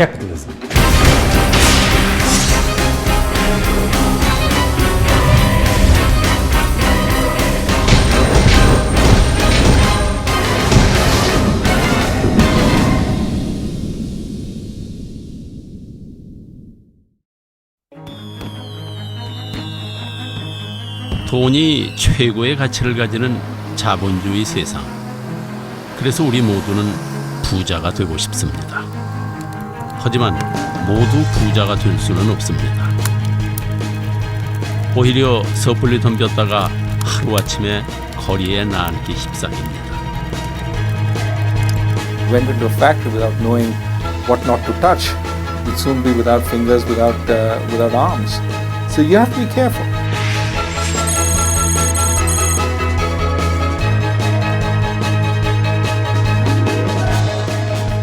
capitalism. 돈이 최고의 가치를 가지는 자본주의 세상. 그래서 우리 모두는 부자가 되고 싶습니다. 하지만 모두 부자가 될 수는 없습니다. 오히려 섣불리 덤볐다가 하루아침에 거리에 나앉기 십상입니다. Went into a factory without knowing what not to touch. You'd soon be without fingers, without arms. So you have to be careful.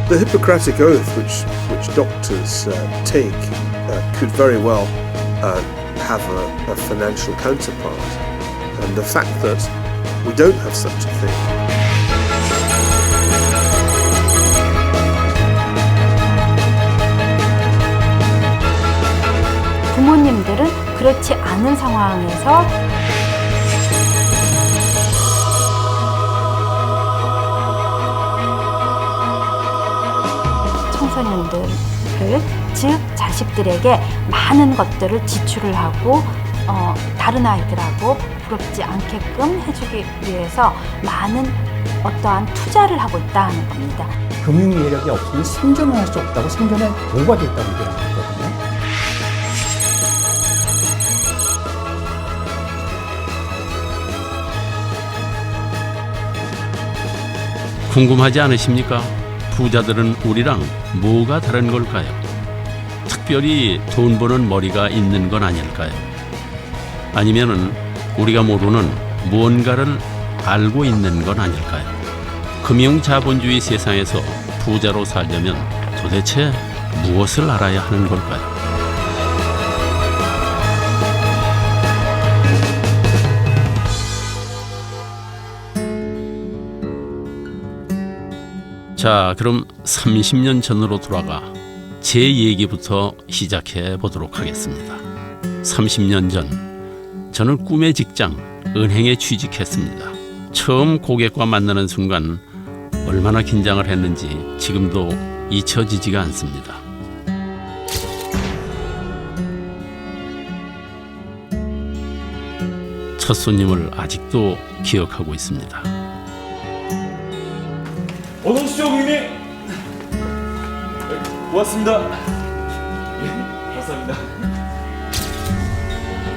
The Hippocratic Oath, which doctors take, could very well have a financial counterpart, and the fact that we don't have such a thing. 부모님들은 그렇지 않은 상황에서 청소년들을, 즉 자식들에게 많은 것들을 지출을 하고 다른 아이들하고 부럽지 않게끔 해주기 위해서 많은 어떠한 투자를 하고 있다 하는 겁니다. 금융 이해력이 없으면 생존을 할 수 없다고, 생존에 도구가 됐다고 얘기하거든요. 궁금하지 않으십니까? 부자들은 우리랑 뭐가 다른 걸까요? 특별히 돈 버는 머리가 있는 건 아닐까요? 아니면은 우리가 모르는 무언가를 알고 있는 건 아닐까요? 금융 자본주의 세상에서 부자로 살려면 도대체 무엇을 알아야 하는 걸까요? 자, 그럼 30년 전으로 돌아가 제 얘기부터 시작해 보도록 하겠습니다. 30년 전, 저는 꿈의 직장, 은행에 취직했습니다. 처음 고객과 만나는 순간 얼마나 긴장을 했는지 지금도 잊혀지지가 않습니다. 첫 손님을 아직도 기억하고 있습니다. 어서 오십시오, 고객님. 고맙습니다. 감사합니다.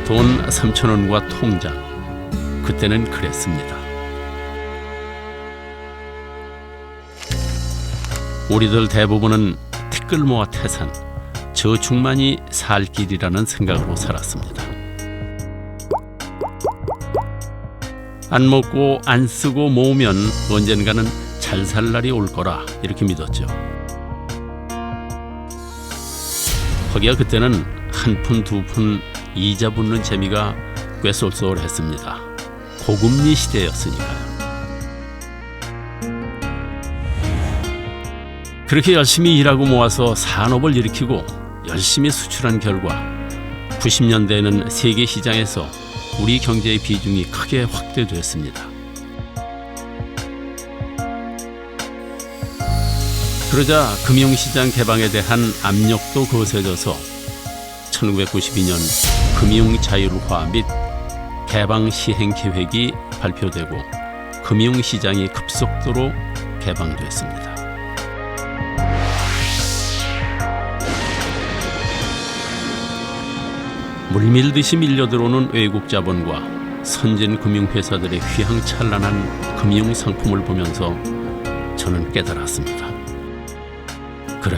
돈 3,000원과 통장. 그때는 그랬습니다. 우리들 대부분은 티끌모아 태산, 저축만이 살 길이라는 생각으로 살았습니다. 안 먹고 안 쓰고 모으면 언젠가는 잘 살 날이 올 거라 이렇게 믿었죠. 거기야 그때는 한 푼 두 푼 이자 붙는 재미가 꽤 쏠쏠했습니다. 고금리 시대였으니까요. 그렇게 열심히 일하고 모아서 산업을 일으키고 열심히 수출한 결과 90년대에는 세계 시장에서 우리 경제의 비중이 크게 확대됐습니다. 그러자 금융시장 개방에 대한 압력도 거세져서 1992년 금융자율화 및 개방 시행 계획이 발표되고 금융시장이 급속도로 개방됐습니다. 물밀듯이 밀려들어오는 외국 자본과 선진 금융회사들의 휘황찬란한 금융상품을 보면서 저는 깨달았습니다. 그래,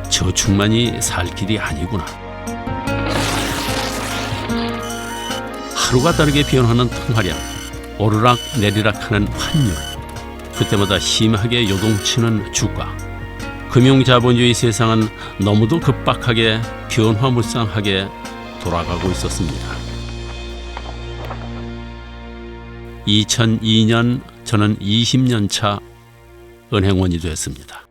저축만이 살 길이 아니구나. 하루가 다르게 변하는 통화량, 오르락 내리락하는 환율, 그때마다 심하게 요동치는 주가. 금융자본주의 세상은 너무도 급박하게 변화무쌍하게 돌아가고 있었습니다. 2002년 저는 20년 차 은행원이 됐습니다.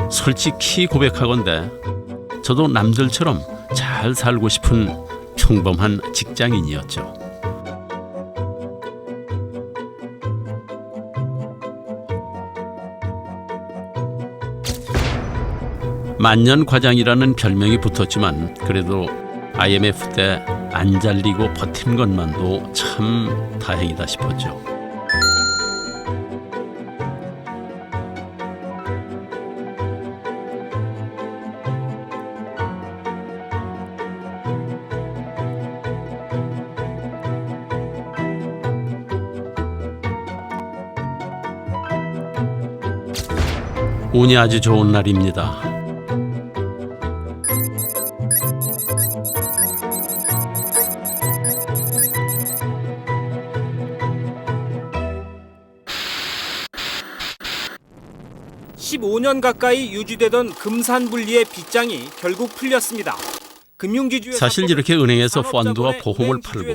솔직히 고백하건대 저도 남들처럼 잘 살고 싶은 평범한 직장인이었죠. 만년 과장이라는 별명이 붙었지만 그래도 IMF 때 안 잘리고 버틴 것만도 참 다행이다 싶었죠. 운이 아주 좋은 날입니다. (15년) 가까이 유지되던 금산분리의 빚장이 결국 풀렸습니다. 사실 이렇게 은행에서 펀드와 보험을 팔고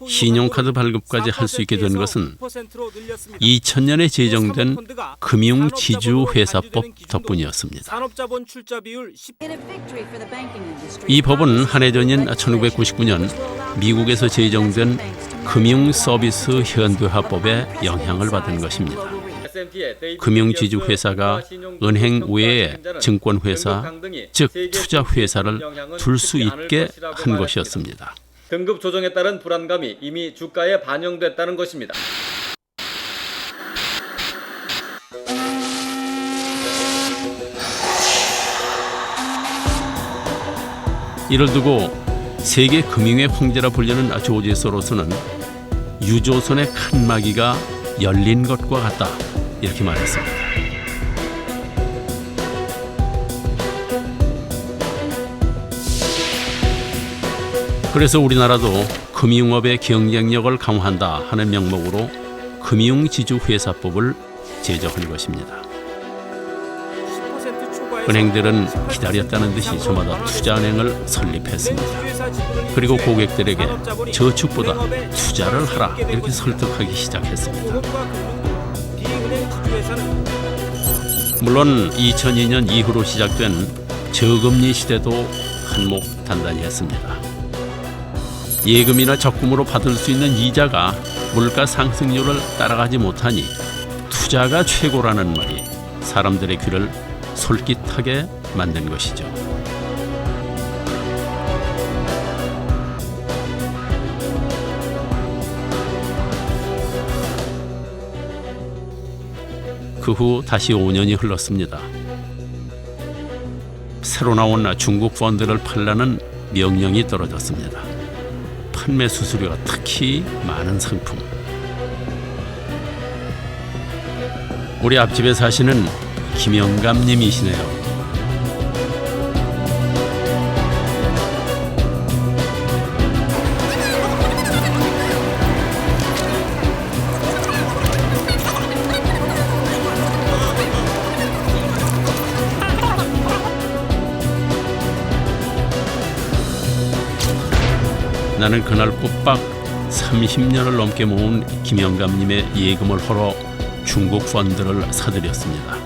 신용카드 발급까지 할 수 있게 된 것은 2000년에 제정된 금융지주회사법 덕분이었습니다. 이 법은 한 해 전인 1999년 미국에서 제정된 금융서비스 현대화법에 영향을 받은 것입니다. 금융지주회사가 은행 외에 증권회사, 즉 투자회사를 둘 수 있게 한 것이었습니다. 등급 조정에 따른 불안감이 이미 주가에 반영됐다는 것입니다. 이를 두고 세계 금융의 황제라 불리는 조지 소로스는 유조선의 칸막이가 열린 것과 같다, 이렇게 말했습니다. 그래서 우리나라도 금융업의 경쟁력을 강화한다 하는 명목으로 금융지주회사법을 제정한 것입니다. 은행들은 기다렸다는 듯이 저마다 투자은행을 설립했습니다. 그리고 고객들에게 저축보다 투자를 하라, 이렇게 설득하기 시작했습니다. 물론 2002년 이후로 시작된 저금리 시대도 한몫 단단히 했습니다. 예금이나 적금으로 받을 수 있는 이자가 물가 상승률을 따라가지 못하니 투자가 최고라는 말이 사람들의 귀를 솔깃하게 만든 것이죠. 그 후 다시 5년이 흘렀습니다. 새로 나온 중국 펀드를 팔라는 명령이 떨어졌습니다. 판매 수수료가 특히 많은 상품. 우리 앞집에 사시는 김영감 님이시네요. 나는 그날 꼬박 30년을 넘게 모은 김영감님의 예금을 헐어 중국 펀드를 사드렸습니다.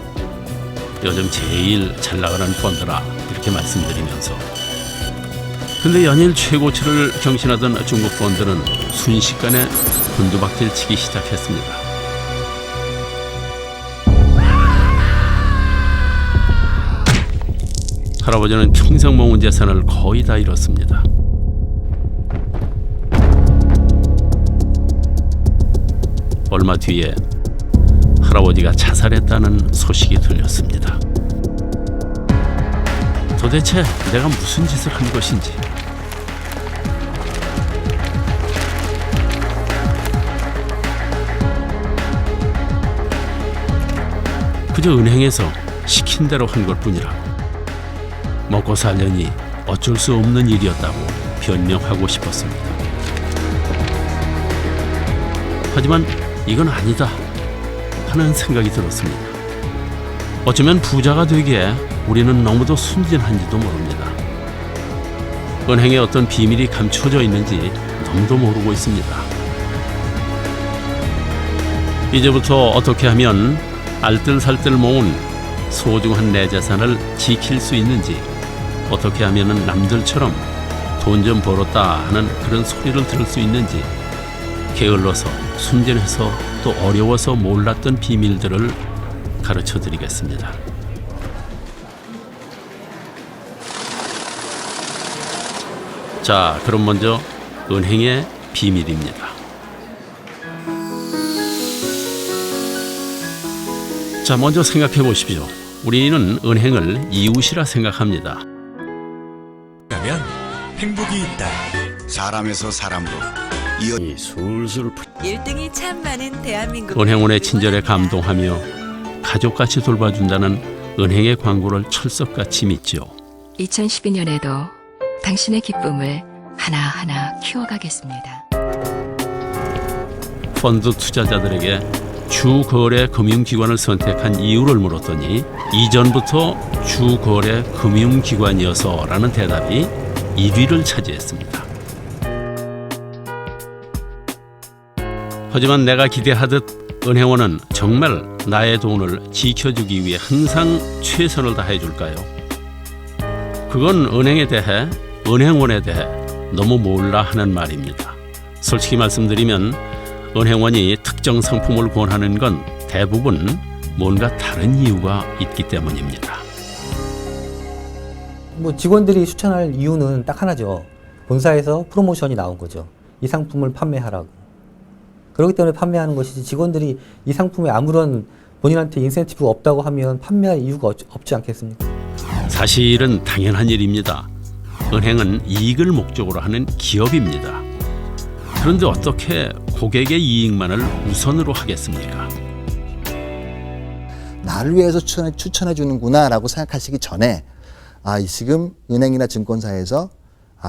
요즘 제일 잘 나가는 펀드라, 이렇게 말씀드리면서. 근데 연일 최고치를 경신하던 중국 펀드는 순식간에 곤두박질 치기 시작했습니다. 할아버지는 평생 모은 재산을 거의 다 잃었습니다. 얼마 뒤에 할아버지가 자살했다는 소식이 들렸습니다. 도대체 내가 무슨 짓을 한 것인지. 그저 은행에서 시킨 대로 한 것뿐이라고, 먹고 살려니 어쩔 수 없는 일이었다고 변명하고 싶었습니다. 하지만 이건 아니다 하는 생각이 들었습니다. 어쩌면 부자가 되기에 우리는 너무도 순진한지도 모릅니다. 은행에 어떤 비밀이 감춰져 있는지 너무도 모르고 있습니다. 이제부터 어떻게 하면 알뜰살뜰 모은 소중한 내 재산을 지킬 수 있는지, 어떻게 하면 남들처럼 돈 좀 벌었다 하는 그런 소리를 들을 수 있는지, 게을러서 순진해서 또 어려워서 몰랐던 비밀들을 가르쳐 드리겠습니다. 자, 그럼 먼저 은행의 비밀입니다. 자, 먼저 생각해 보십시오. 우리는 은행을 이웃이라 생각합니다. 가면 행복이 있다. 사람에서 사람으로 이 술술 1등이 참 많은 대한민국. 은행원의 친절에 감동하며 가족같이 돌봐준다는 은행의 광고를 철석같이 믿죠. 2012년에도 당신의 기쁨을 하나하나 키워가겠습니다. 펀드 투자자들에게 주거래 금융기관을 선택한 이유를 물었더니 이전부터 주거래 금융기관이어서라는 대답이 1위를 차지했습니다. 하지만 내가 기대하듯 은행원은 정말 나의 돈을 지켜주기 위해 항상 최선을 다해줄까요? 그건 은행에 대해, 은행원에 대해 너무 몰라 하는 말입니다. 솔직히 말씀드리면 은행원이 특정 상품을 권하는 건 대부분 뭔가 다른 이유가 있기 때문입니다. 뭐 직원들이 추천할 이유는 딱 하나죠. 본사에서 프로모션이 나온 거죠. 이 상품을 판매하라고. 그렇기 때문에 판매하는 것이지, 직원들이 이 상품에 아무런 본인한테 인센티브가 없다고 하면 판매할 이유가 없지 않겠습니까? 사실은 당연한 일입니다. 은행은 이익을 목적으로 하는 기업입니다. 그런데 어떻게 고객의 이익만을 우선으로 하겠습니까? 나를 위해서 추천해 주는구나 라고 생각하시기 전에, 지금 은행이나 증권사에서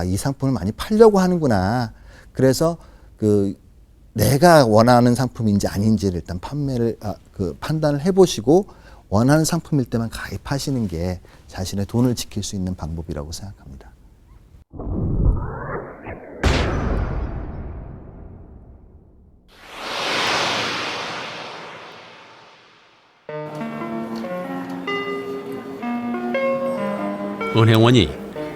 이 상품을 많이 팔려고 하는구나. 그래서 내가 원하는 상품인지 아닌지를 일단 판단을 해보시고, 원하는 상품일 때만 가입하시는 게 자신의 돈을 지킬 수 있는 방법이라고 생각합니다. 은행원이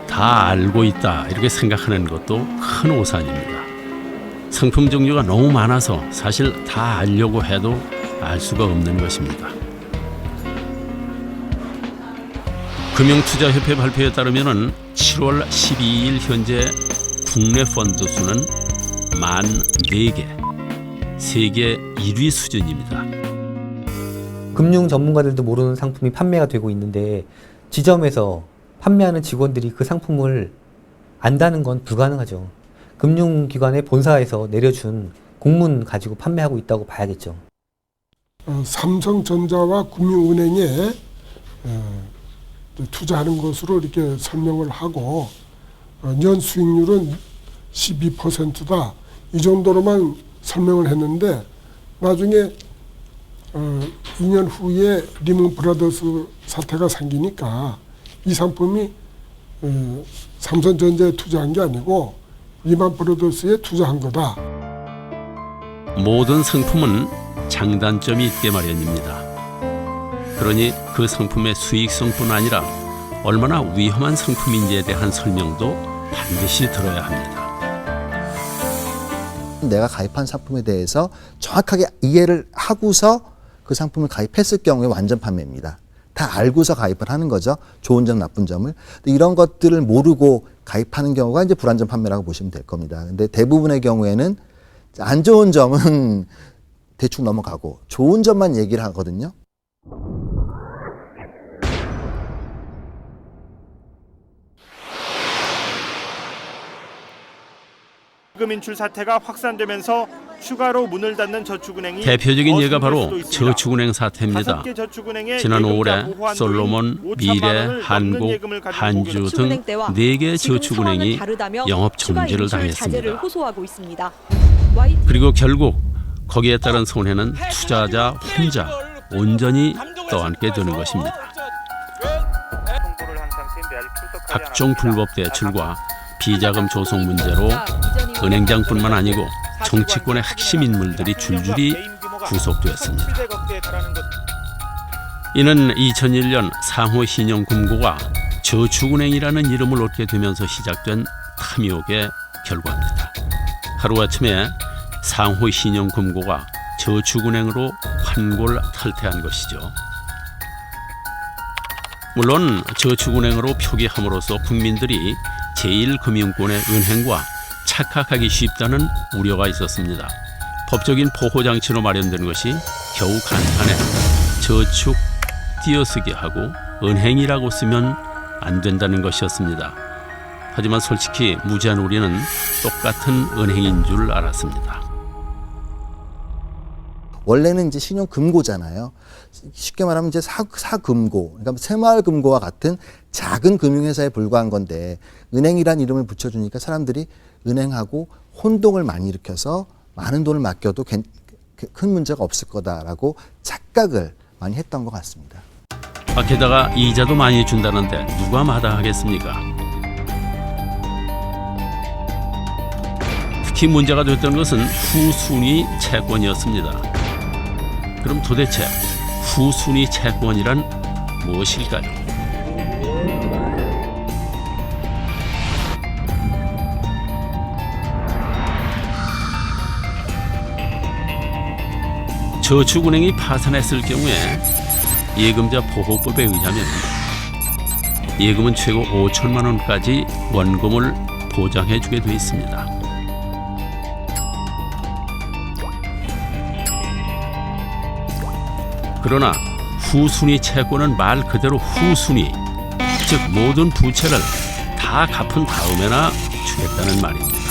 다 알고 있다 이렇게 생각하는 것도 큰 오산입니다. 상품 종류가 너무 많아서 사실 다 알려고 해도 알 수가 없는 것입니다. 금융투자협회 발표에 따르면 7월 12일 현재 국내 펀드 수는 14개, 세계 1위 수준입니다. 금융 전문가들도 모르는 상품이 판매가 되고 있는데, 지점에서 판매하는 직원들이 그 상품을 안다는 건 불가능하죠. 금융기관의 본사에서 내려준 공문 가지고 판매하고 있다고 봐야겠죠. 삼성전자와 금융은행에 투자하는 것으로 이렇게 설명을 하고, 년 수익률은 12%다. 이 정도로만 설명을 했는데, 나중에 2년 후에 리먼 브라더스 사태가 생기니까 이 상품이 삼성전자에 투자한 게 아니고 리먼 브라더스에 투자한 거다. 모든 상품은 장단점이 있게 마련입니다. 그러니 그 상품의 수익성뿐 아니라 얼마나 위험한 상품인지에 대한 설명도 반드시 들어야 합니다. 내가 가입한 상품에 대해서 정확하게 이해를 하고서 그 상품을 가입했을 경우에 완전 판매입니다. 다 알고서 가입을 하는 거죠. 좋은 점, 나쁜 점을. 이런 것들을 모르고 가입하는 경우가 이제 불완전 판매라고 보시면 될 겁니다. 근데 대부분의 경우에는 안 좋은 점은 대충 넘어가고 좋은 점만 얘기를 하거든요. 자금 인출 사태가 확산되면서 추가로 문을 닫는 저축은행이 대표적인 예가 바로 저축은행 사태입니다. 지난 5월에 솔로몬, 미래, 한국, 한주 등 4개 저축은행이 영업 정지를 당했습니다. 그리고 결국 거기에 따른 손해는 투자자 혼자 온전히 떠안게 되는 것입니다. 각종 불법 대출과 비자금 조성 문제로 은행장뿐만 아니고 정치권의 핵심 인물들이 줄줄이 구속되었습니다. 이는 2001년 상호신용금고가 저축은행이라는 이름을 얻게 되면서 시작된 탐욕의 결과입니다. 하루아침에 상호신용금고가 저축은행으로 환골탈태한 것이죠. 물론 저축은행으로 표기함으로써 국민들이 제1금융권의 은행과 착각하기 쉽다는 우려가 있었습니다. 법적인 보호장치로 마련된 것이 겨우 간판에 저축 띄어쓰기 하고 은행이라고 쓰면 안 된다는 것이었습니다. 하지만 솔직히 무지한 우리는 똑같은 은행인 줄 알았습니다. 원래는 이제 신용금고잖아요. 쉽게 말하면 이제 사금고, 그러니까 새마을금고와 같은 작은 금융회사에 불과한 건데 은행이란 이름을 붙여주니까 사람들이 은행하고 혼동을 많이 일으켜서 많은 돈을 맡겨도 큰 문제가 없을 거다라고 착각을 많이 했던 것 같습니다. 게다가 이자도 많이 준다는데 누가 마다하겠습니까? 특히 문제가 됐던 것은 후순위 채권이었습니다. 그럼 도대체 후순위 채권이란 무엇일까요? 저축은행이 파산했을 경우에 예금자 보호법에 의하면 예금은 최고 5천만 원까지 원금을 보장해주게 돼 있습니다. 그러나 후순위 채권은 말 그대로 후순위, 즉 모든 부채를 다 갚은 다음에나 주겠다는 말입니다.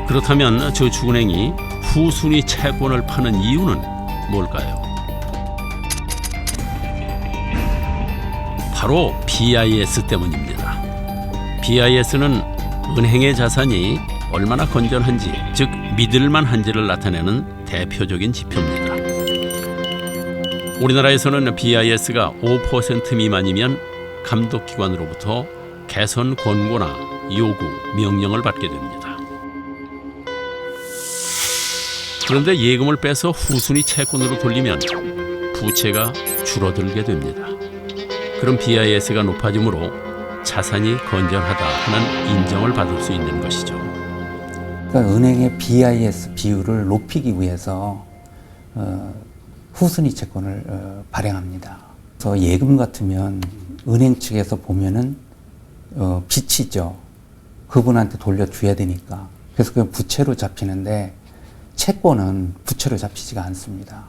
그렇다면 저축은행이 후순위 채권을 파는 이유는 뭘까요? 바로 BIS 때문입니다. BIS는 은행의 자산이 얼마나 건전한지, 즉 믿을만한지를 나타내는 대표적인 지표입니다. 우리나라에서는 BIS가 5% 미만이면 감독기관으로부터 개선 권고나 요구, 명령을 받게 됩니다. 그런데 예금을 빼서 후순위 채권으로 돌리면 부채가 줄어들게 됩니다. 그럼 BIS가 높아지므로 자산이 건전하다 하는 인정을 받을 수 있는 것이죠. 그러니까 은행의 BIS 비율을 높이기 위해서 후순위 채권을 발행합니다. 그래서 예금 같으면 은행 측에서 보면은 빚이죠. 그분한테 돌려줘야 되니까. 그래서 그냥 부채로 잡히는데 채권은 부채로 잡히지가 않습니다.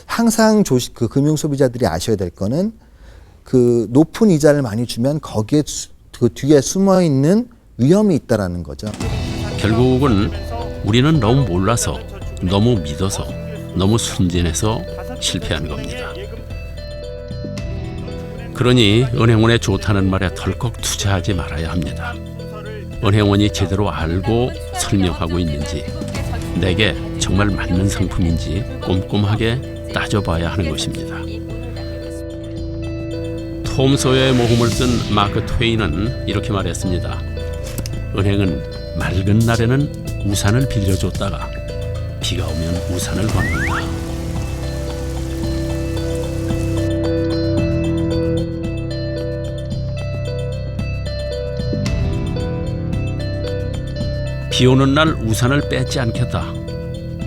항상 그 금융 소비자들이 아셔야 될 거는 그 높은 이자를 많이 주면 거기에 그 뒤에 숨어 있는 위험이 있다라는 거죠. 결국은 우리는 너무 몰라서, 너무 믿어서, 너무 순진해서 실패한 겁니다. 그러니 은행원의 좋다는 말에 덜컥 투자하지 말아야 합니다. 은행원이 제대로 알고 설명하고 있는지, 내게 정말 맞는 상품인지 꼼꼼하게 따져봐야 하는 것입니다. 톰 소여의 모험을 쓴 마크 트웨인은 이렇게 말했습니다. 은행은 맑은 날에는 우산을 빌려줬다가 비가 오면 우산을 건넨다. 비 오는 날 우산을 뺏지 않겠다.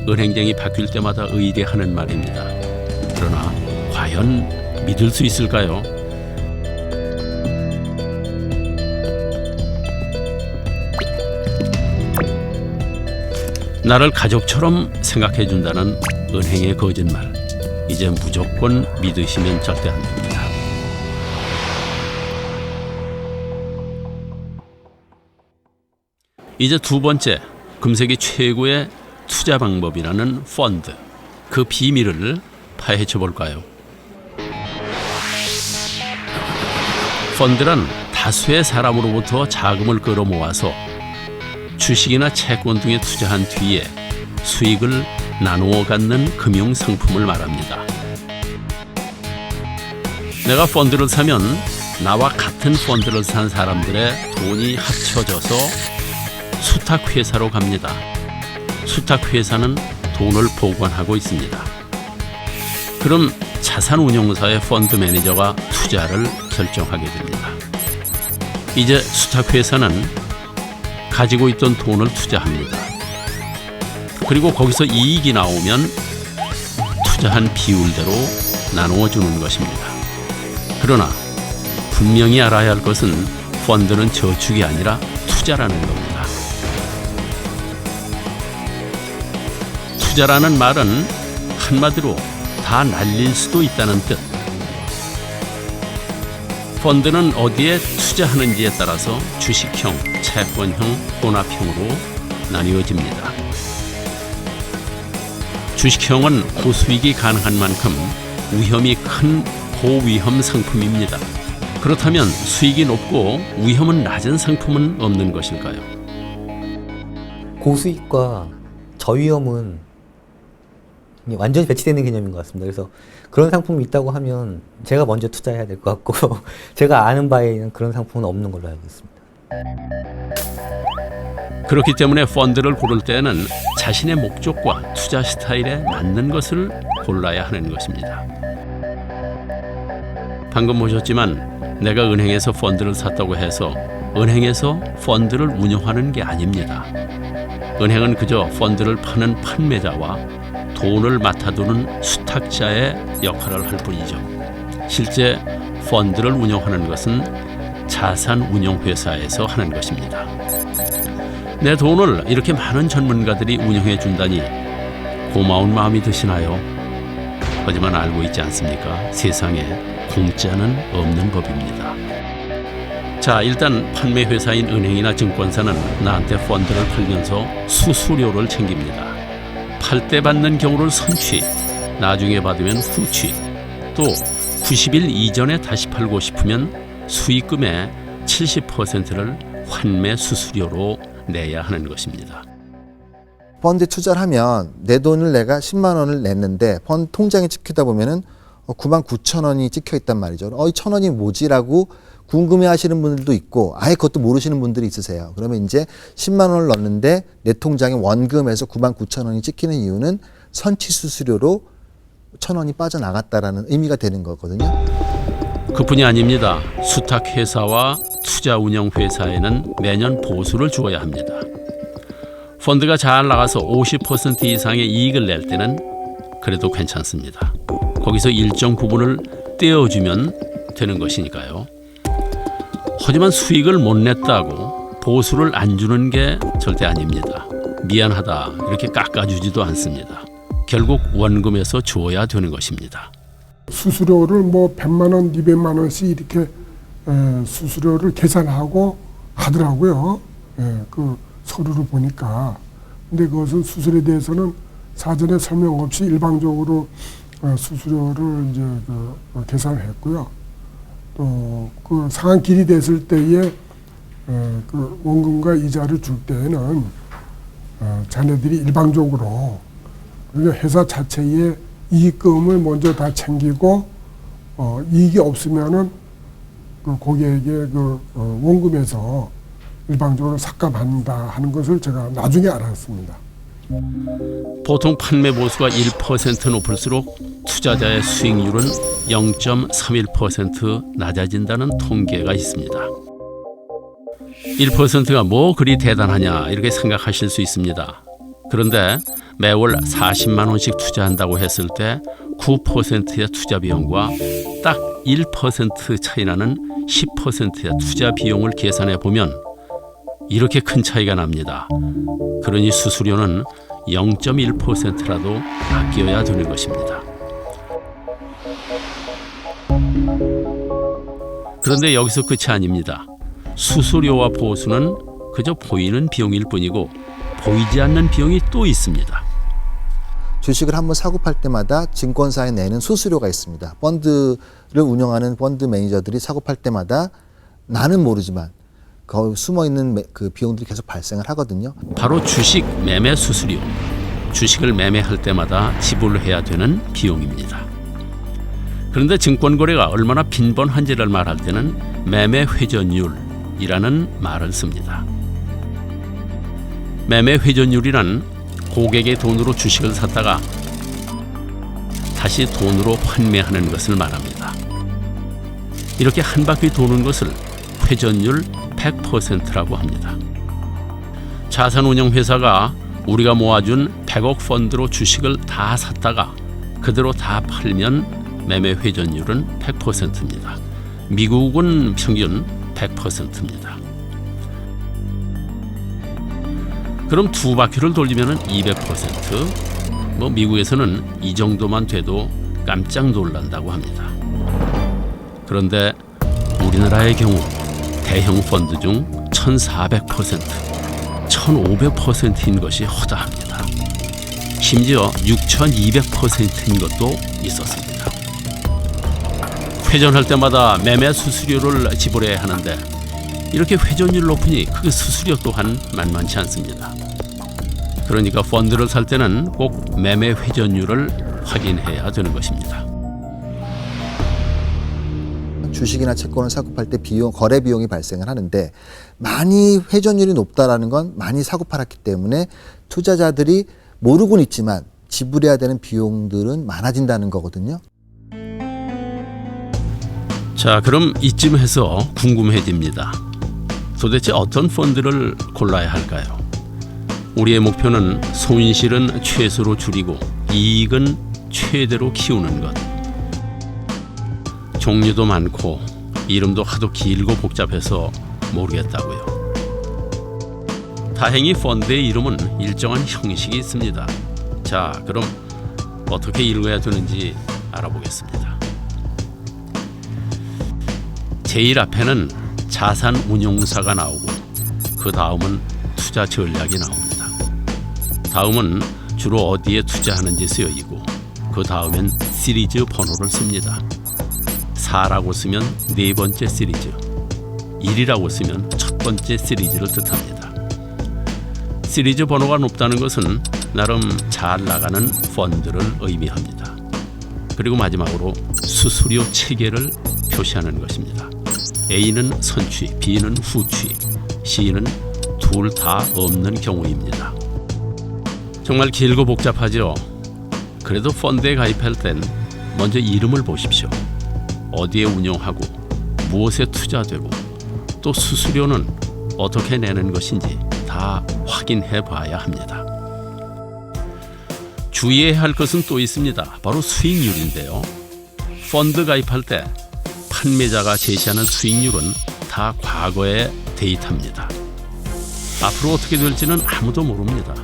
은행쟁이 바뀔 때마다 의뢰하는 말입니다. 그러나 과연 믿을 수 있을까요? 나를 가족처럼 생각해준다는 은행의 거짓말. 이제 무조건 믿으시면 절대 안 됩니다. 이제 두 번째, 금세기 최고의 투자 방법이라는 펀드. 그 비밀을 파헤쳐 볼까요? 펀드란 다수의 사람으로부터 자금을 끌어모아서 주식이나 채권 등에 투자한 뒤에 수익을 나누어 갖는 금융 상품을 말합니다. 내가 펀드를 사면 나와 같은 펀드를 산 사람들의 돈이 합쳐져서 수탁회사로 갑니다. 수탁회사는 돈을 보관하고 있습니다. 그럼 자산운용사의 펀드 매니저가 투자를 결정하게 됩니다. 이제 수탁회사는 가지고 있던 돈을 투자합니다. 그리고 거기서 이익이 나오면 투자한 비율대로 나누어 주는 것입니다. 그러나 분명히 알아야 할 것은 펀드는 저축이 아니라 투자라는 겁니다. 투자라는 말은 한마디로 다 날릴 수도 있다는 뜻. 펀드는 어디에 투자하는지에 따라서 주식형, 채권형, 혼합형으로 나뉘어집니다. 주식형은 고수익이 가능한 만큼 위험이 큰 고위험 상품입니다. 그렇다면 수익이 높고 위험은 낮은 상품은 없는 것일까요? 고수익과 저위험은 완전히 배치되는 개념인 것 같습니다. 그래서 그런 상품이 있다고 하면 제가 먼저 투자해야 될 것 같고 제가 아는 바에는 그런 상품은 없는 걸로 알고 있습니다. 그렇기 때문에 펀드를 고를 때는 자신의 목적과 투자 스타일에 맞는 것을 골라야 하는 것입니다. 방금 보셨지만 내가 은행에서 펀드를 샀다고 해서 은행에서 펀드를 운영하는 게 아닙니다. 은행은 그저 펀드를 파는 판매자와 돈을 맡아두는 수탁자의 역할을 할 뿐이죠. 실제 펀드를 운영하는 것은 자산운용회사에서 하는 것입니다. 내 돈을 이렇게 많은 전문가들이 운영해 준다니 고마운 마음이 드시나요? 하지만 알고 있지 않습니까? 세상에 공짜는 없는 법입니다. 자, 일단 판매회사인 은행이나 증권사는 나한테 펀드를 팔면서 수수료를 챙깁니다. 팔 때 받는 경우를 선취, 나중에 받으면 후취, 또 90일 이전에 다시 팔고 싶으면 수익금의 70%를 환매 수수료로 내야 하는 것입니다. 펀드에 투자를 하면 내 돈을 내가 10만 원을 냈는데 펀드 통장에 찍히다 보면은 99,000원이 찍혀 있단 말이죠. 이 1,000원이 뭐지라고 궁금해 하시는 분들도 있고 아예 그것도 모르시는 분들이 있으세요. 그러면 이제 10만 원을 넣었는데 내 통장에 원금에서 99,000원이 찍히는 이유는 선취 수수료로 1,000원이 빠져나갔다라는 의미가 되는 거거든요. 그뿐이 아닙니다. 수탁회사와 투자운용회사에는 매년 보수를 주어야 합니다. 펀드가 잘 나가서 50% 이상의 이익을 낼 때는 그래도 괜찮습니다. 거기서 일정 부분을 떼어주면 되는 것이니까요. 하지만 수익을 못 냈다고 보수를 안 주는 게 절대 아닙니다. 미안하다 이렇게 깎아주지도 않습니다. 결국 원금에서 주어야 되는 것입니다. 수수료를 뭐 100만 원, 200만 원씩 이렇게 수수료를 계산하고 하더라고요. 그 서류를 보니까. 근데 그것은 수수료에 대해서는 사전에 설명 없이 일방적으로 수수료를 이제 계산을 했고요. 또 그 상한길이 됐을 때에 그 원금과 이자를 줄 때에는 자네들이 일방적으로 그러니까 회사 자체의 이익금을 먼저 다 챙기고 이익이 없으면은 그 고객에게 그 원금에서 일방적으로 삭감한다 하는 것을 제가 나중에 알았습니다. 보통 판매 보수가 1% 높을수록 투자자의 수익률은 0.31% 낮아진다는 통계가 있습니다. 1%가 뭐 그리 대단하냐 이렇게 생각하실 수 있습니다. 그런데 매월 40만 원씩 투자한다고 했을 때 9%의 투자 비용과 딱 1% 차이 나는 10%의 투자 비용을 계산해 보면 이렇게 큰 차이가 납니다. 그러니 수수료는 0.1%라도 아껴야 되는 것입니다. 그런데 여기서 끝이 아닙니다. 수수료와 보수는 그저 보이는 비용일 뿐이고 보이지 않는 비용이 또 있습니다. 주식을 한번 사고 팔 때마다 증권사에 내는 수수료가 있습니다. 펀드를 운영하는 펀드 매니저들이 사고 팔 때마다 나는 모르지만 거기 숨어있는 그 비용들이 계속 발생을 하거든요. 바로 주식 매매 수수료, 주식을 매매할 때마다 지불해야 되는 비용입니다. 그런데 증권 거래가 얼마나 빈번한지를 말할 때는 매매 회전율이라는 말을 씁니다. 매매 회전율이란 고객의 돈으로 주식을 샀다가 다시 돈으로 환매하는 것을 말합니다. 이렇게 한 바퀴 도는 것을 회전율 100%라고 합니다. 자산운용회사가 우리가 모아준 100억 펀드로 주식을 다 샀다가 그대로 다 팔면 매매 회전율은 100%입니다. 미국은 평균 100%입니다. 그럼 두 바퀴를 돌리면 200%, 미국에서는 이 정도만 돼도 깜짝 놀란다고 합니다. 그런데 우리나라의 경우 대형 펀드 중 1,400%, 1,500%인 것이 허다합니다. 심지어 6,200%인 것도 있었습니다. 회전할 때마다 매매 수수료를 지불해야 하는데 이렇게 회전율 높으니 그 수수료 또한 만만치 않습니다. 그러니까 펀드를 살 때는 꼭 매매 회전율을 확인해야 되는 것입니다. 주식이나 채권을 사고팔 때 거래 비용이 발생을 하는데 많이 회전율이 높다라는 건 많이 사고 팔았기 때문에 투자자들이 모르고는 있지만 지불해야 되는 비용들은 많아진다는 거거든요. 자, 그럼 이쯤 해서 궁금해집니다. 도대체 어떤 펀드를 골라야 할까요? 우리의 목표는 손실은 최소로 줄이고 이익은 최대로 키우는 것. 종류도 많고 이름도 하도 길고 복잡해서 모르겠다고요. 다행히 펀드의 이름은 일정한 형식이 있습니다. 자, 그럼 어떻게 읽어야 되는지 알아보겠습니다. 제일 앞에는 자산운용사가 나오고 그 다음은 투자 전략이 나옵니다. 다음은 주로 어디에 투자하는지 쓰여있고 그 다음엔 시리즈 번호를 씁니다. 4라고 쓰면 네 번째 시리즈, 1이라고 쓰면 첫 번째 시리즈를 뜻합니다. 시리즈 번호가 높다는 것은 나름 잘 나가는 펀드를 의미합니다. 그리고 마지막으로 수수료 체계를 표시하는 것입니다. A는 선취, B는 후취, C는 둘 다 없는 경우입니다. 정말 길고 복잡하죠? 그래도 펀드에 가입할 땐 먼저 이름을 보십시오. 어디에 운용하고 무엇에 투자되고 또 수수료는 어떻게 내는 것인지 다 확인해 봐야 합니다. 주의해야 할 것은 또 있습니다. 바로 수익률인데요. 펀드 가입할 때 판매자가 제시하는 수익률은 다 과거의 데이터입니다. 앞으로 어떻게 될지는 아무도 모릅니다.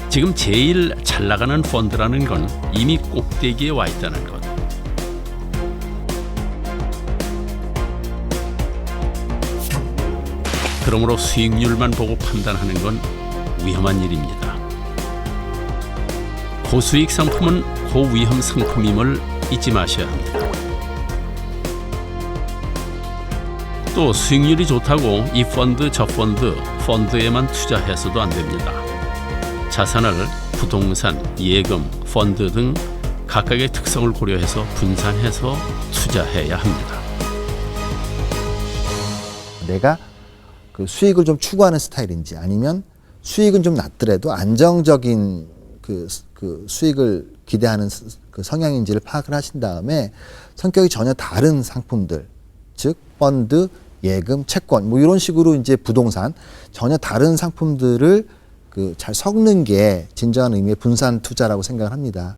지금 제일 잘 나가는 펀드라는 건 이미 꼭대기에 와 있다는 것. 그러므로 수익률만 보고 판단하는 건 위험한 일입니다. 고수익 상품은 고위험 상품임을 잊지 마셔야 합니다. 또 수익률이 좋다고 이 펀드 저 펀드에만 투자해서도 안 됩니다. 자산을 부동산, 예금, 펀드 등 각각의 특성을 고려해서 분산해서 투자해야 합니다. 내가 그 수익을 좀 추구하는 스타일인지 아니면 수익은 좀 낮더라도 안정적인 그 수익을 기대하는 그 성향인지를 파악을 하신 다음에 성격이 전혀 다른 상품들, 즉 펀드, 예금, 채권 이런 식으로 이제 부동산 전혀 다른 상품들을 잘 섞는 게 진정한 의미의 분산 투자라고 생각을 합니다.